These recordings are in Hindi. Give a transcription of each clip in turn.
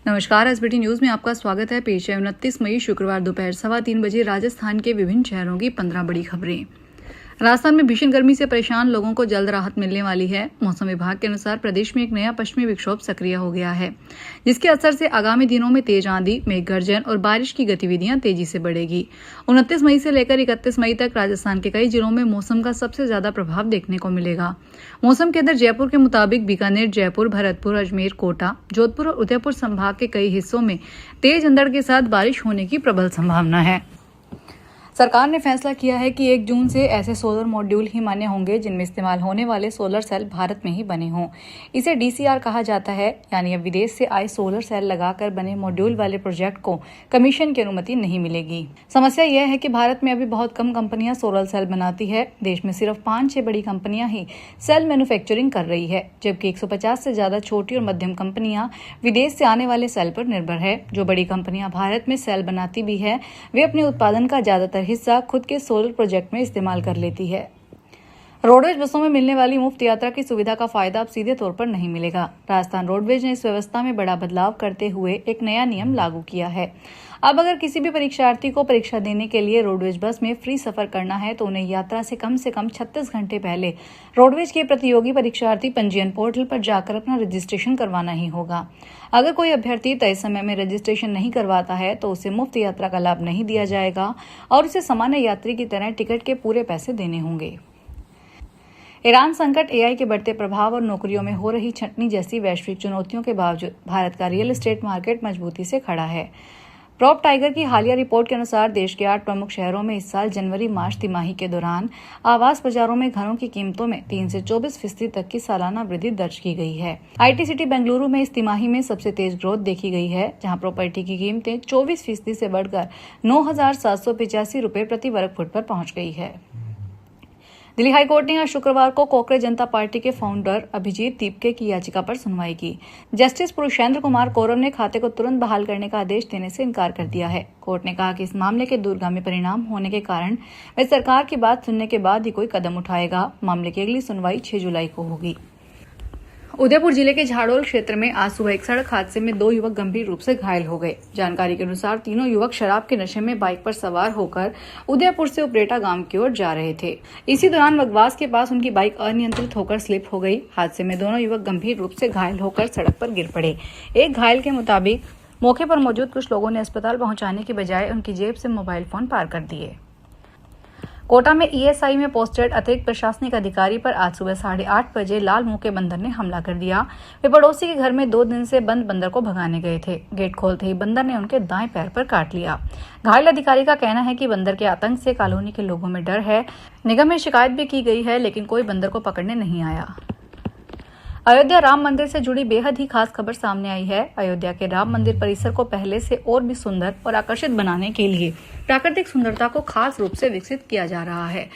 नमस्कार, एसबीटी न्यूज में आपका स्वागत है। पेश है 29 मई शुक्रवार दोपहर 3:15 बजे राजस्थान के विभिन्न शहरों की 15 बड़ी खबरें। राजस्थान में भीषण गर्मी से परेशान लोगों को जल्द राहत मिलने वाली है। मौसम विभाग के अनुसार प्रदेश में एक नया पश्चिमी विक्षोभ सक्रिय हो गया है, जिसके असर से आगामी दिनों में तेज आंधी, मेघ गर्जन और बारिश की गतिविधियां तेजी से बढ़ेगी। 29 मई से लेकर 31 मई तक राजस्थान के कई जिलों में मौसम का सबसे ज्यादा प्रभाव देखने को मिलेगा। मौसम केंद्र जयपुर के मुताबिक बीकानेर, जयपुर, भरतपुर, अजमेर, कोटा, जोधपुर और उदयपुर संभाग के कई हिस्सों में तेज अंधड़ के साथ बारिश होने की प्रबल संभावना है। सरकार ने फैसला किया है कि 1 जून से ऐसे सोलर मॉड्यूल ही मान्य होंगे जिनमें इस्तेमाल होने वाले सोलर सेल भारत में ही बने हों। इसे डीसीआर कहा जाता है, यानी अब विदेश से आए सोलर सेल लगाकर बने मॉड्यूल वाले प्रोजेक्ट को कमीशन की अनुमति नहीं मिलेगी। समस्या यह है कि भारत में अभी बहुत कम कंपनियां सोलर सेल बनाती है। देश में सिर्फ 5-6 बड़ी कंपनियां ही सेल मैन्युफैक्चरिंग कर रही है, जबकि 150 से ज्यादा छोटी और मध्यम कंपनियां विदेश से आने वाले सेल पर निर्भर है। जो बड़ी कंपनियां भारत में सेल बनाती भी है, वे अपने उत्पादन का ज्यादातर हिस्सा खुद के सोलर प्रोजेक्ट में इस्तेमाल कर लेती है। रोडवेज बसों में मिलने वाली मुफ्त यात्रा की सुविधा का फायदा अब सीधे तौर पर नहीं मिलेगा। राजस्थान रोडवेज ने इस व्यवस्था में बड़ा बदलाव करते हुए एक नया नियम लागू किया है। अब अगर किसी भी परीक्षार्थी को परीक्षा देने के लिए रोडवेज बस में फ्री सफर करना है तो उन्हें यात्रा से कम 36 घंटे पहले रोडवेज के प्रतियोगी परीक्षार्थी पंजीयन पोर्टल पर जाकर अपना रजिस्ट्रेशन करवाना ही होगा। अगर कोई अभ्यर्थी तय समय में रजिस्ट्रेशन नहीं करवाता है तो उसे मुफ्त यात्रा का लाभ नहीं दिया जाएगा और उसे सामान्य यात्री की तरह टिकट के पूरे पैसे देने होंगे। ईरान संकट, एआई के बढ़ते प्रभाव और नौकरियों में हो रही छंटनी जैसी वैश्विक चुनौतियों के बावजूद भारत का रियल एस्टेट मार्केट मजबूती से खड़ा है। प्रॉप टाइगर की हालिया रिपोर्ट के अनुसार देश के 8 प्रमुख शहरों में इस साल जनवरी-मार्च तिमाही के दौरान आवास बाजारों में घरों की कीमतों में 3 से 24% तक की सालाना वृद्धि दर्ज की गई है। आईटी सिटी बेंगलुरु में इस तिमाही में सबसे तेज ग्रोथ देखी गई है, जहां प्रॉपर्टी की कीमतें 24% से बढ़कर 9,785 रुपए प्रति वर्ग फुट पर पहुंच गई है। दिल्ली हाईकोर्ट ने आज शुक्रवार को कोकरे जनता पार्टी के फाउंडर अभिजीत दीपके की याचिका पर सुनवाई की। जस्टिस पुरुषेंद्र कुमार कोरम ने खाते को तुरंत बहाल करने का आदेश देने से इनकार कर दिया है। कोर्ट ने कहा कि इस मामले के दूरगामी परिणाम होने के कारण वह सरकार की बात सुनने के बाद ही कोई कदम उठाएगा। मामले की अगली सुनवाई 6 जुलाई को होगी। उदयपुर जिले के झाड़ोल क्षेत्र में आज सुबह एक सड़क हादसे में 2 युवक गंभीर रूप से घायल हो गए। जानकारी के अनुसार तीनों युवक शराब के नशे में बाइक पर सवार होकर उदयपुर से उपरेटा गांव की ओर जा रहे थे। इसी दौरान बगवास के पास उनकी बाइक अनियंत्रित होकर स्लिप हो गई। हादसे में दोनों युवक गंभीर रूप से घायल होकर सड़क पर गिर पड़े। एक घायल के मुताबिक मौके पर मौजूद कुछ लोगों ने अस्पताल पहुंचाने के बजाय उनकी जेब से मोबाइल फोन पार कर दिए। कोटा में ईएसआई में पोस्टेड अतिरिक्त प्रशासनिक अधिकारी पर आज सुबह 8:30 बजे लाल मुंह के बंदर ने हमला कर दिया। वे पड़ोसी के घर में 2 दिन से बंद बंदर को भगाने गए थे। गेट खोलते ही बंदर ने उनके दाएं पैर पर काट लिया। घायल अधिकारी का कहना है कि बंदर के आतंक से कॉलोनी के लोगों में डर है। निगम में शिकायत भी की गई है, लेकिन कोई बंदर को पकड़ने नहीं आया। अयोध्या राम मंदिर से जुड़ी बेहद ही खास खबर सामने आई है। अयोध्या के राम मंदिर परिसर को पहले से और भी सुंदर और आकर्षित बनाने के लिए प्राकृतिक सुंदरता को खास रूप से विकसित किया जा रहा है।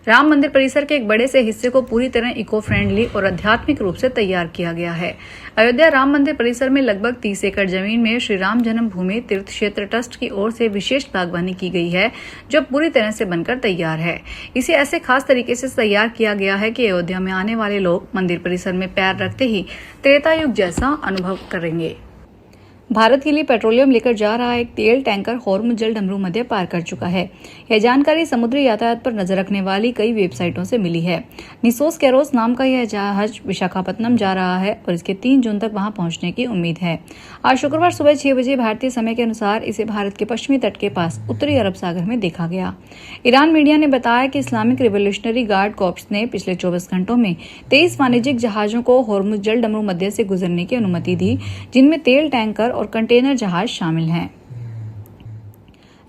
राम मंदिर परिसर के एक बड़े से हिस्से को पूरी तरह इको फ्रेंडली और आध्यात्मिक रूप से तैयार किया गया है। अयोध्या राम मंदिर परिसर में लगभग 30 एकड़ जमीन में श्री राम जन्मभूमि तीर्थ क्षेत्र ट्रस्ट की ओर से विशेष बागवानी की गई है, जो पूरी तरह से बनकर तैयार है। इसे ऐसे खास तरीके से तैयार किया गया है कि अयोध्या में आने वाले लोग मंदिर परिसर में पैर रखते ही त्रेता युग जैसा अनुभव करेंगे। भारत के लिए पेट्रोलियम लेकर जा रहा एक तेल टैंकर होर्मुज जल डमरू मध्य पार कर चुका है। यह जानकारी समुद्री यातायात पर नजर रखने वाली कई वेबसाइटों से मिली है। निसोस कैरोस नाम का यह जहाज विशाखापत्तनम जा रहा है और इसके 3 जून तक वहां पहुंचने की उम्मीद है। आज शुक्रवार सुबह 6 बजे भारतीय समय के अनुसार इसे भारत के पश्चिमी तट के पास उत्तरी अरब सागर में देखा गया। ईरान मीडिया ने बताया कि इस्लामिक रिवोल्यूशनरी गार्ड कॉर्प्स ने पिछले 24 घंटों में 23 वाणिज्यिक जहाजों को होर्मुज जल डमरू मध्य से गुजरने की अनुमति दी, जिनमें तेल टैंकर और कंटेनर जहाज शामिल हैं।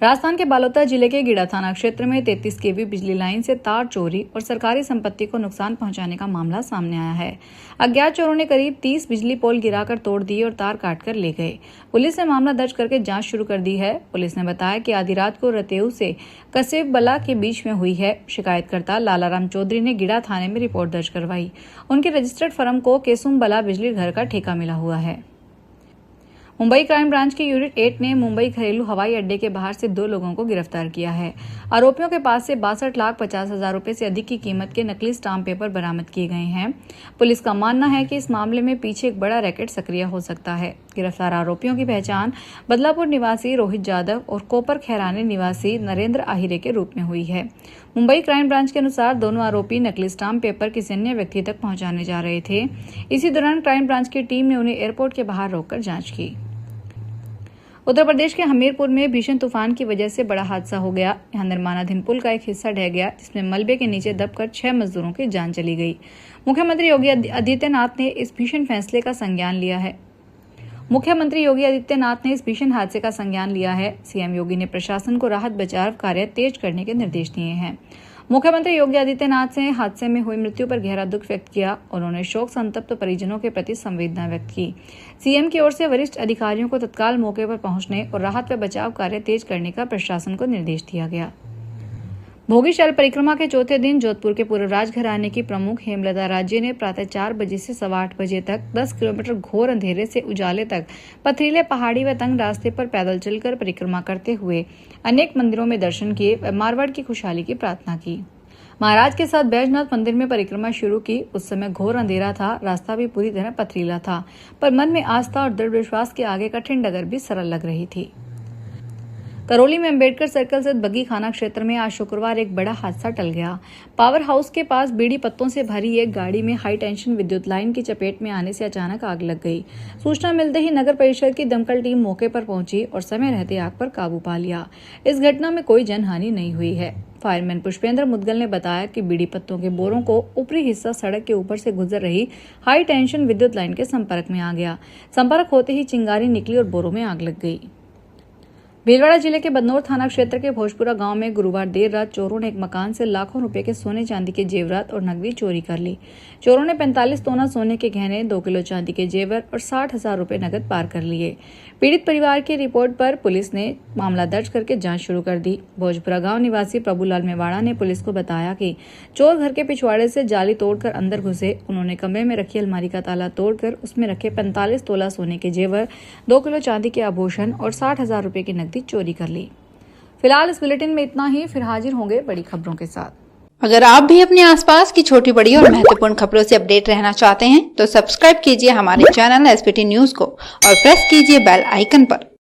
राजस्थान के बालोतरा जिले के गिडा थाना क्षेत्र में 33 केवी बिजली लाइन से तार चोरी और सरकारी संपत्ति को नुकसान पहुंचाने का मामला सामने आया है। अज्ञात चोरों ने करीब 30 बिजली पोल गिराकर तोड़ दिए और तार काटकर ले गए। पुलिस ने मामला दर्ज करके जांच शुरू कर दी है। पुलिस ने बताया कि आधी रात को रतेऊ से कसेब बला के बीच में हुई है। शिकायतकर्ता लालाराम चौधरी ने गिडा थाने में रिपोर्ट दर्ज करवाई। उनके रजिस्टर्ड फर्म को केसुम बला बिजली घर का ठेका मिला हुआ है। मुंबई क्राइम ब्रांच की यूनिट 8 ने मुंबई घरेलू हवाई अड्डे के बाहर से 2 लोगों को गिरफ्तार किया है। आरोपियों के पास से 62,50,000 रुपए से अधिक की कीमत के नकली स्टाम्प पेपर बरामद किए गए हैं। पुलिस का मानना है कि इस मामले में पीछे एक बड़ा रैकेट सक्रिय हो सकता है। गिरफ्तार आरोपियों की पहचान बदलापुर निवासी रोहित यादव और कोपर खैरानी निवासी नरेंद्र आहिरे के रूप में हुई है। मुंबई क्राइम ब्रांच के अनुसार दोनों आरोपी नकली स्टाम्प पेपर किसी अन्य व्यक्ति तक पहुंचाने जा रहे थे। इसी दौरान क्राइम ब्रांच की टीम ने उन्हें एयरपोर्ट के बाहर रोककर जांच की। उत्तर प्रदेश के हमीरपुर में भीषण तूफान की वजह से बड़ा हादसा हो गया। यहां निर्माणाधीन पुल का एक हिस्सा ढह गया, जिसमें मलबे के नीचे दबकर 6 मजदूरों की जान चली गई। मुख्यमंत्री योगी आदित्यनाथ ने इस भीषण फैसले का संज्ञान लिया है। मुख्यमंत्री योगी आदित्यनाथ ने इस भीषण हादसे का संज्ञान लिया है। सीएम योगी ने प्रशासन को राहत बचाव कार्य तेज करने के निर्देश दिए हैं। मुख्यमंत्री योगी आदित्यनाथ ने हादसे में हुई मृत्यु पर गहरा दुख व्यक्त किया। उन्होंने शोक संतप्त परिजनों के प्रति संवेदना व्यक्त की। सीएम की ओर से वरिष्ठ अधिकारियों को तत्काल मौके पर पहुंचने और राहत व बचाव कार्य तेज करने का प्रशासन को निर्देश दिया गया। भोगी शैल परिक्रमा के चौथे दिन जोधपुर के पूर्व राजघराने की प्रमुख हेमलता राज्य ने प्रातः 4 बजे से 8:15 बजे तक 10 किलोमीटर घोर अंधेरे से उजाले तक पथरीले पहाड़ी व तंग रास्ते पर पैदल चलकर परिक्रमा करते हुए अनेक मंदिरों में दर्शन किए व मारवाड़ की खुशहाली की प्रार्थना की। महाराज के साथ बैजनाथ मंदिर में परिक्रमा शुरू की। उस समय घोर अंधेरा था, रास्ता भी पूरी तरह पथरीला था, पर मन में आस्था और दृढ़ विश्वास के आगे कठिन डगर भी सरल लग रही थी। करौली में अंबेडकर सर्कल स्थित बग्गी खाना क्षेत्र में आज शुक्रवार एक बड़ा हादसा टल गया। पावर हाउस के पास बीड़ी पत्तों से भरी एक गाड़ी में हाई टेंशन विद्युत लाइन की चपेट में आने से अचानक आग लग गई। सूचना मिलते ही नगर परिषद की दमकल टीम मौके पर पहुंची और समय रहते आग पर काबू पा लिया। इस घटना में कोई जनहानि नहीं हुई है। फायरमैन पुष्पेंद्र मुदगल ने बताया कि बीड़ी पत्तों के बोरों को ऊपरी हिस्सा सड़क के ऊपर से गुजर रही हाई टेंशन विद्युत लाइन के संपर्क में आ गया। संपर्क होते ही चिंगारी निकली और बोरों में आग लग गई। भीलवाड़ा जिले के बदनौर थाना क्षेत्र के भोजपुरा गांव में गुरुवार देर रात चोरों ने एक मकान से लाखों रुपए के सोने चांदी के जेवरात और नकदी चोरी कर ली। चोरों ने 45 तोला सोने के गहने, 2 किलो चांदी के जेवर और 60,000 रुपए नकद पार कर लिए। पीड़ित परिवार की रिपोर्ट पर पुलिस ने मामला दर्ज करके जांच शुरू कर दी। भोजपुरा गांव निवासी प्रभुलाल मेवाड़ा ने पुलिस को बताया कि चोर घर के पिछवाड़े से जाली तोड़कर अंदर घुसे। उन्होंने कमरे में रखी अलमारी का ताला तोड़कर उसमें रखे 45 तोला सोने के जेवर, 2 किलो चांदी के आभूषण और 60,000 रुपए की नकदी चोरी कर ली। फिलहाल इस बुलेटिन में इतना ही। फिर हाजिर होंगे बड़ी खबरों के साथ। अगर आप भी अपने आसपास की छोटी बड़ी और महत्वपूर्ण खबरों से अपडेट रहना चाहते हैं तो सब्सक्राइब कीजिए हमारे चैनल एसपीटी न्यूज को और प्रेस कीजिए बेल आइकन पर।